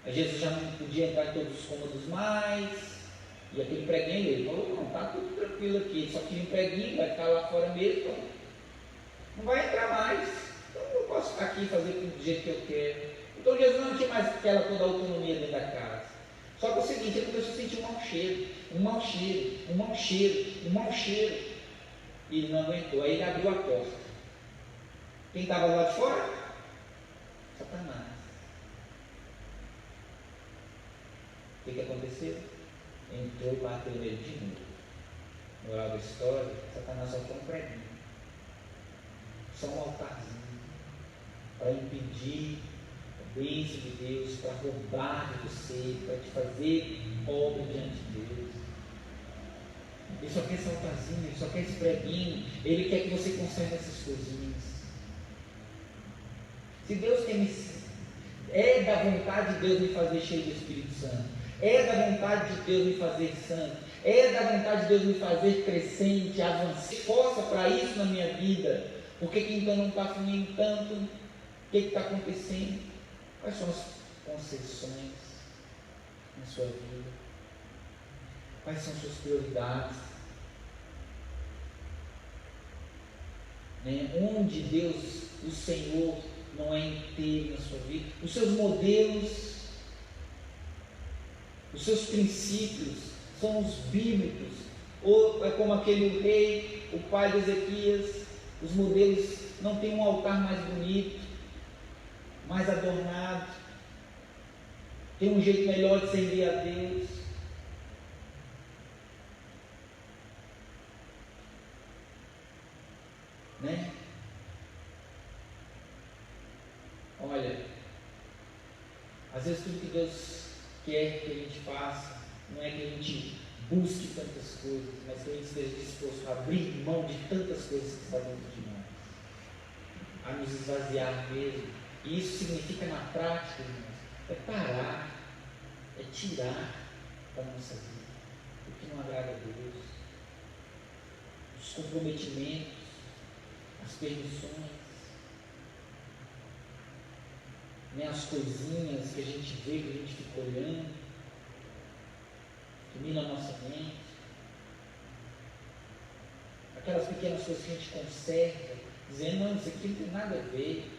Aí Jesus já não podia entrar em todos os cômodos mais. E aquele preguinho, ele falou: não, está tudo tranquilo aqui, só que um preguinho vai ficar lá fora mesmo, não vai entrar mais, então eu posso ficar aqui e fazer do jeito que eu quero. Então Jesus não tinha mais aquela toda a autonomia dentro da casa. Só que é o seguinte, ele começou a sentir um mau cheiro, e ele não aguentou, aí ele abriu a porta. Quem estava lá de fora? Satanás. O que aconteceu? Entrou e bateu nele de novo. Moral da história, Satanás só foi um preguinho, só um altarzinho, para impedir a bênção de Deus, para roubar de você, para te fazer pobre diante de Deus. Ele só quer esse altarzinho, ele só quer esse preguinho, ele quer que você conserve essas coisinhas. Se Deus quer é da vontade de Deus me fazer cheio do Espírito Santo. É da vontade de Deus me fazer santo. É da vontade de Deus me fazer crescente, avançar. Força para isso na minha vida. Por que então não está fluindo tanto? O que está acontecendo? Quais são as concessões na sua vida? Quais são suas prioridades? Onde Deus, o Senhor, não é inteiro na sua vida? Os seus modelos, os seus princípios são os bíblicos, ou é como aquele rei, o pai de Ezequias, Os modelos não têm um altar mais bonito, mais adornado, tem um jeito melhor de servir a Deus. Né? Olha, às vezes tudo que Deus quer que a gente faça, não é que a gente busque tantas coisas, mas que a gente esteja disposto a abrir mão de tantas coisas que estão dentro de nós, a nos esvaziar mesmo. E isso significa na prática, irmãos, é parar, é tirar da nossa vida o que não agrada a Deus, os comprometimentos, as permissões, né, as coisinhas que a gente vê, que a gente fica olhando, que minam a nossa mente, aquelas pequenas coisas que a gente conserta, dizendo, não, isso aqui não tem nada a ver.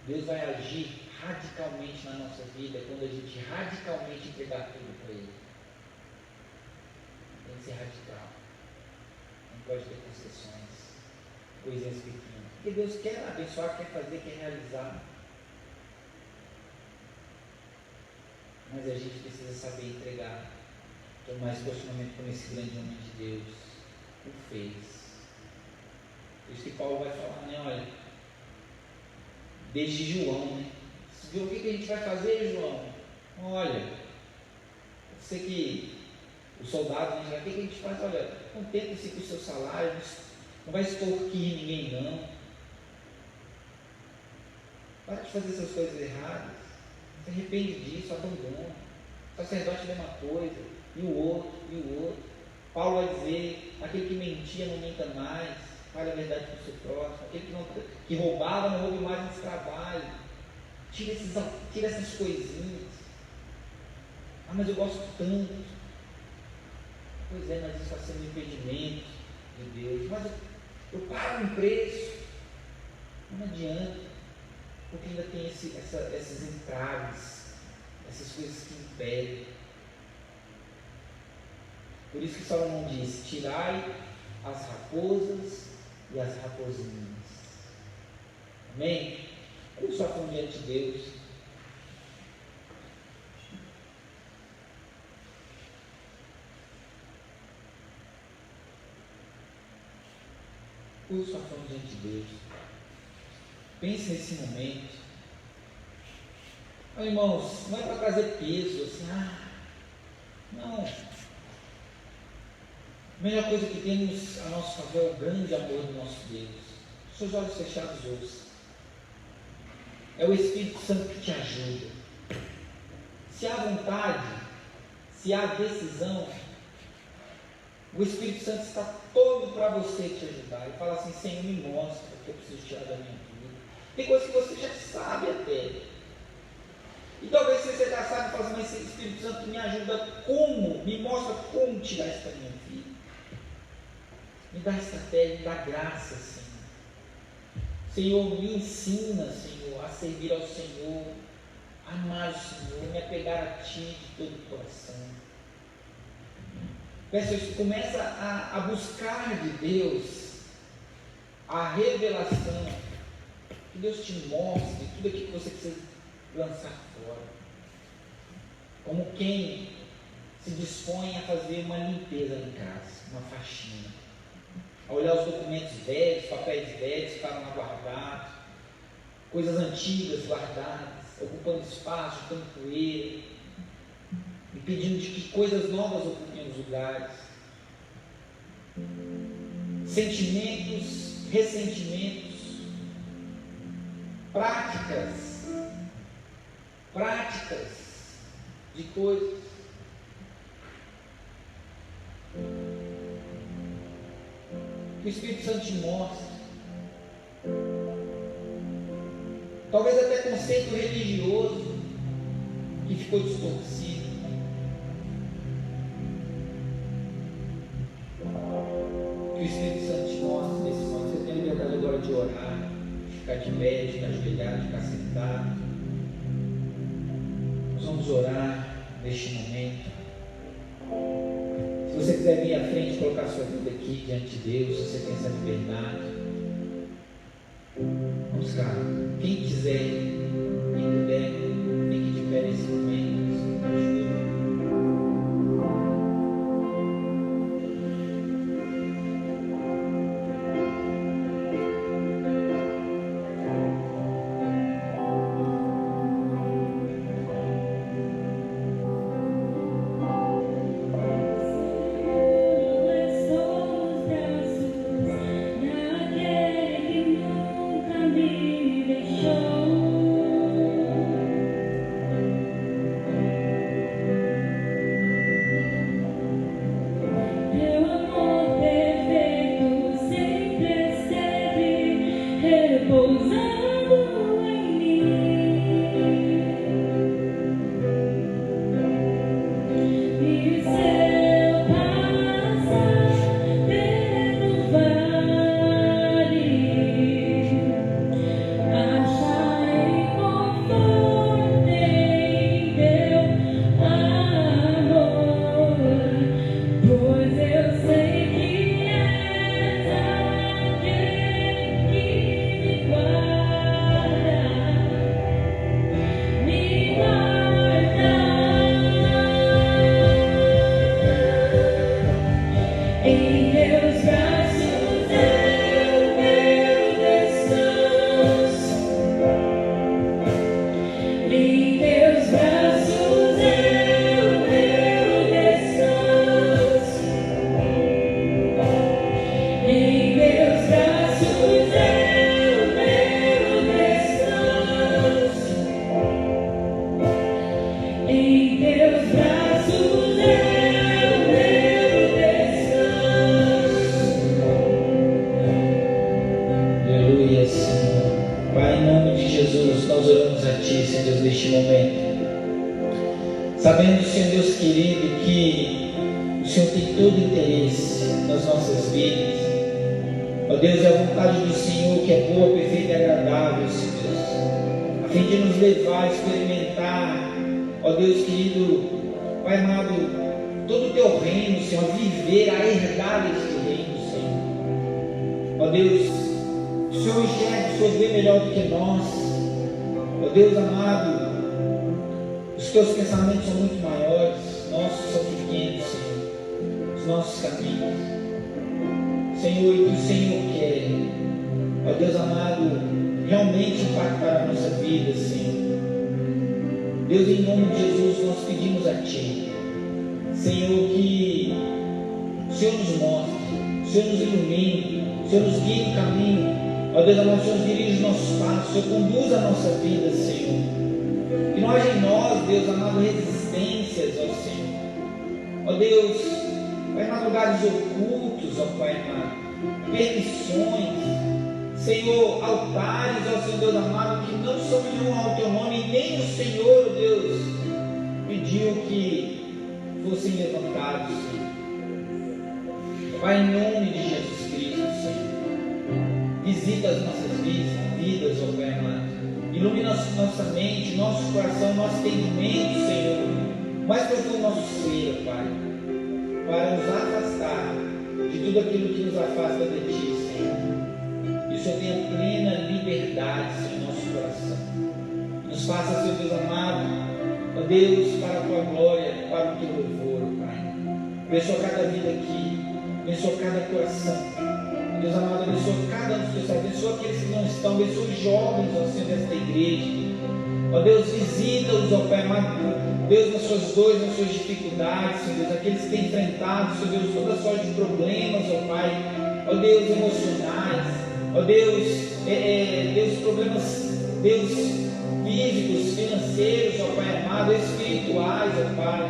Deus vai agir radicalmente na nossa vida quando a gente radicalmente entregar tudo para Ele. Tem que ser radical. Não pode ter concessões, coisinhas pequenas. Porque Deus quer abençoar, quer fazer, quer realizar. Mas a gente precisa saber entregar. Tomar esse posicionamento como esse grande homem de Deus o fez. Por isso que Paulo vai falar, né? Olha, desde João, né? Você viu o que a gente vai fazer, João? Olha, eu sei que os soldados, né, o que a gente faz? Olha, contenta-se com o seu salário, não vai extorquir ninguém, não. Para de fazer essas coisas erradas. Se arrepende disso, abandona. O sacerdote é a mesma coisa, e o outro, e o outro. Paulo vai dizer, aquele que mentia não minta mais, fale a verdade para o seu próximo, aquele que roubava não roube mais nesse trabalho. Tira essas coisinhas. Ah, mas eu gosto tanto. Pois é, mas isso está sendo um impedimento de Deus. Mas eu pago um preço. Não adianta, porque ainda tem esses entraves, essas coisas que impedem. Por isso que Salomão diz, tirai as raposas e as raposinhas. Amém? Olha só como diante de Deus. Olha só como diante de Deus. Pense nesse momento. Olha, irmãos, não é para trazer peso, assim, não. A melhor coisa que temos a nosso favor é o grande amor do nosso Deus. Seus olhos fechados, ouça. É o Espírito Santo que te ajuda. Se há vontade, se há decisão, o Espírito Santo está todo para você te ajudar. E fala assim, Senhor, me mostra o que eu preciso tirar da minha vida. Tem coisa que você já sabe até. E talvez você já sabe e fala assim, mas esse Espírito Santo me ajuda como? Me mostra como tirar isso da minha vida. Me dá estratégia, me dá graça, Senhor. Senhor, me ensina, Senhor, a servir ao Senhor, a amar o Senhor, me apegar a Ti de todo o coração. Peço isso, começa a buscar de Deus a revelação, que Deus te mostre tudo aquilo que você precisa lançar fora. Como quem se dispõe a fazer uma limpeza em casa, uma faxina. A olhar os documentos velhos, papéis velhos que estavam lá guardados, coisas antigas guardadas, ocupando espaço, juntando poeira, e pedindo de que coisas novas ocupem os lugares. Sentimentos, ressentimentos, práticas de coisas. Que o Espírito Santo te mostre. Talvez até conceito religioso que ficou distorcido. Que o Espírito Santo te mostre nesse momento. Você tem liberdade agora de orar, de ficar de pé, de ficar ajoelhado, de ficar sentado. Nós vamos orar neste momento. Se você você quiser vir à frente e colocar sua vida aqui diante de Deus, se você tem essa liberdade, vamos cá. Quem quiser e puder, fique de pé nesse momento. Ajuda. Sabendo, Senhor Deus querido, que o Senhor tem todo interesse nas nossas vidas. Ó Deus, é a vontade do Senhor que é boa, perfeita e agradável, Senhor Deus, a fim de nos levar a experimentar, ó Deus querido, Pai amado, todo o Teu reino, Senhor, a viver, a herdar este reino, Senhor. Ó Deus, o Senhor enxerga, o Senhor vê melhor do que nós. Ó Deus amado, os Teus pensamentos são muito maiores, nossos são pequenos, Senhor, os nossos caminhos, Senhor, e que o Senhor quer, ó Deus amado, realmente impactar a nossa vida, Senhor. Deus, em nome de Jesus, nós pedimos a Ti, Senhor, que o Senhor nos mostre, o Senhor nos ilumine, o Senhor nos guie no caminho, ó Deus amado, o Senhor nos dirige os nossos passos, o Senhor conduza a nossa vida, Senhor. Que não haja em nós, Deus amado, resistências, ó Senhor. Ó Deus, Pai amado, lugares ocultos, ó Pai amado, permissões, Senhor, altares, ó Senhor Deus amado, que não são nenhum ao Teu nome, e nem o Senhor, ó Deus, pediu que fossem levantados, Senhor. Pai, em nome de Jesus Cristo, Senhor, visita as nossas vidas, ó Pai amado. Ilumina nossa mente, nosso coração, nosso entendimento, Senhor, mais profundo nosso ser, Pai, para nos afastar de tudo aquilo que nos afasta de Ti, Senhor. E o Senhor tenha plena liberdade, Senhor, em nosso coração. Nos faça, Senhor Deus amado, ó Deus, para a Tua glória, para o Teu louvor, Pai. Abençoa cada vida aqui, abençoa cada coração. Deus amado, abençoa cada um dos teus filhos, abençoa aqueles que não estão, abençoa os jovens, ó Senhor, desta igreja. Ó Deus, visita-os, ó Pai amado, Deus, nas suas dores, nas suas dificuldades, Senhor Deus, aqueles que têm enfrentado, Senhor Deus, todas as sorte de problemas, ó Pai, ó Deus, emocionais, ó Deus, Deus, problemas, Deus, físicos, financeiros, ó Pai amado, espirituais, ó Pai,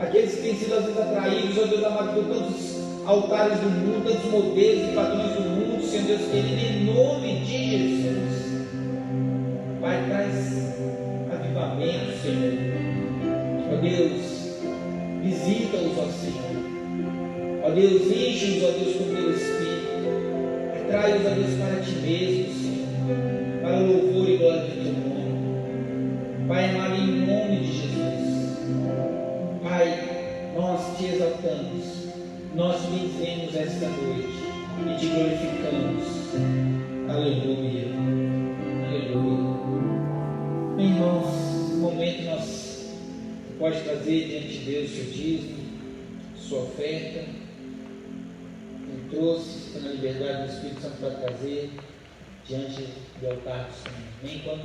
aqueles que têm sido às vezes atraídos, ó Deus amado, por tantos altares do mundo, tantos modelos e padrões do mundo, Senhor Deus querido, em nome de Jesus. Pai, traz avivamento, Senhor. Ó Deus, visita-os, ó Senhor. Ó Deus, enche-os, ó Deus, com o Teu Espírito. Atrai-os, ó Deus, para Ti mesmo, Senhor, para o louvor e glória do Teu nome. Pai amado, em nome de Jesus. Pai, nós Te exaltamos. nós benzemos esta noite e te glorificamos. Aleluia, aleluia. Meu irmãos, nesse momento nós pode trazer diante de Deus seu dízimo, sua oferta. Quem trouxe, está na liberdade do Espírito Santo para trazer diante do altar do Senhor. Enquanto